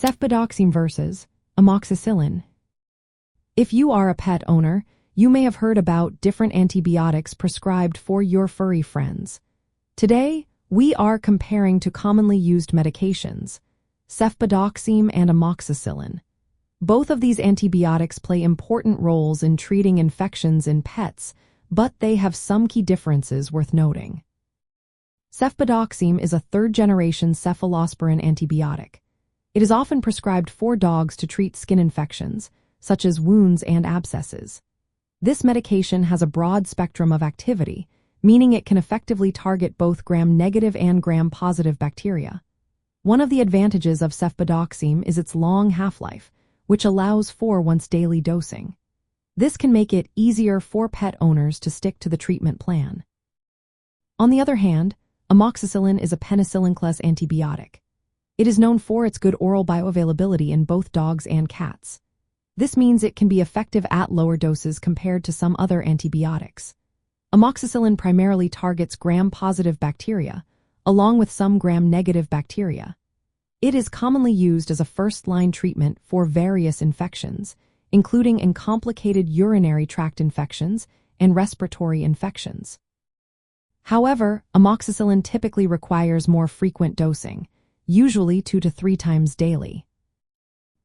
Cefpodoxime versus amoxicillin. If you are a pet owner, you may have heard about different antibiotics prescribed for your furry friends. Today, we are comparing two commonly used medications, cefpodoxime and amoxicillin. Both of these antibiotics play important roles in treating infections in pets, but they have some key differences worth noting. Cefpodoxime is a third-generation cephalosporin antibiotic. It is often prescribed for dogs to treat skin infections, such as wounds and abscesses. This medication has a broad spectrum of activity, meaning it can effectively target both gram-negative and gram-positive bacteria. One of the advantages of cefpodoxime is its long half-life, which allows for once-daily dosing. This can make it easier for pet owners to stick to the treatment plan. On the other hand, amoxicillin is a penicillin-class antibiotic. It is known for its good oral bioavailability in both dogs and cats. This means it can be effective at lower doses compared to some other antibiotics. Amoxicillin primarily targets gram-positive bacteria, along with some gram-negative bacteria. It is commonly used as a first-line treatment for various infections, including in complicated urinary tract infections and respiratory infections. However, amoxicillin typically requires more frequent dosing, usually 2 to 3 times daily.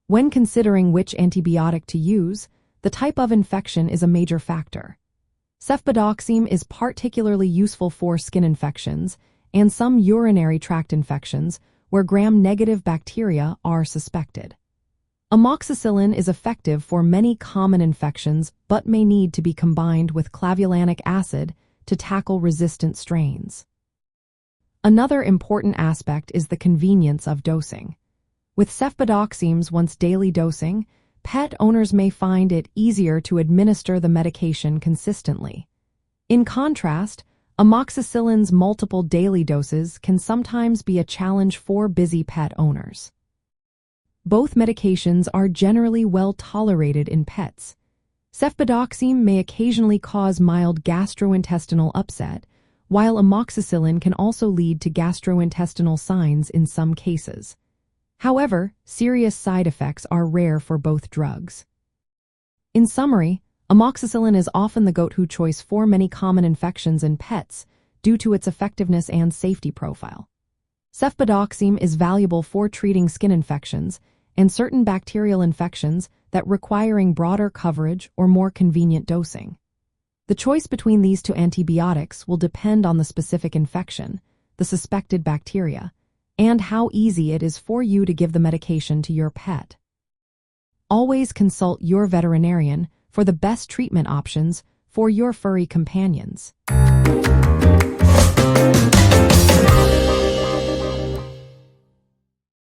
When considering which antibiotic to use, the type of infection is a major factor. Cefpodoxime is particularly useful for skin infections and some urinary tract infections where gram-negative bacteria are suspected. Amoxicillin is effective for many common infections but may need to be combined with clavulanic acid to tackle resistant strains. Another important aspect is the convenience of dosing. With cefpodoxime's once-daily dosing, pet owners may find it easier to administer the medication consistently. In contrast, amoxicillin's multiple daily doses can sometimes be a challenge for busy pet owners. Both medications are generally well tolerated in pets. Cefpodoxime may occasionally cause mild gastrointestinal upset, while amoxicillin can also lead to gastrointestinal signs in some cases. However, serious side effects are rare for both drugs. In summary, amoxicillin is often the go-to choice for many common infections in pets due to its effectiveness and safety profile. Cefpodoxime is valuable for treating skin infections and certain bacterial infections that requiring broader coverage or more convenient dosing. The choice between these two antibiotics will depend on the specific infection, the suspected bacteria, and how easy it is for you to give the medication to your pet. Always consult your veterinarian for the best treatment options for your furry companions.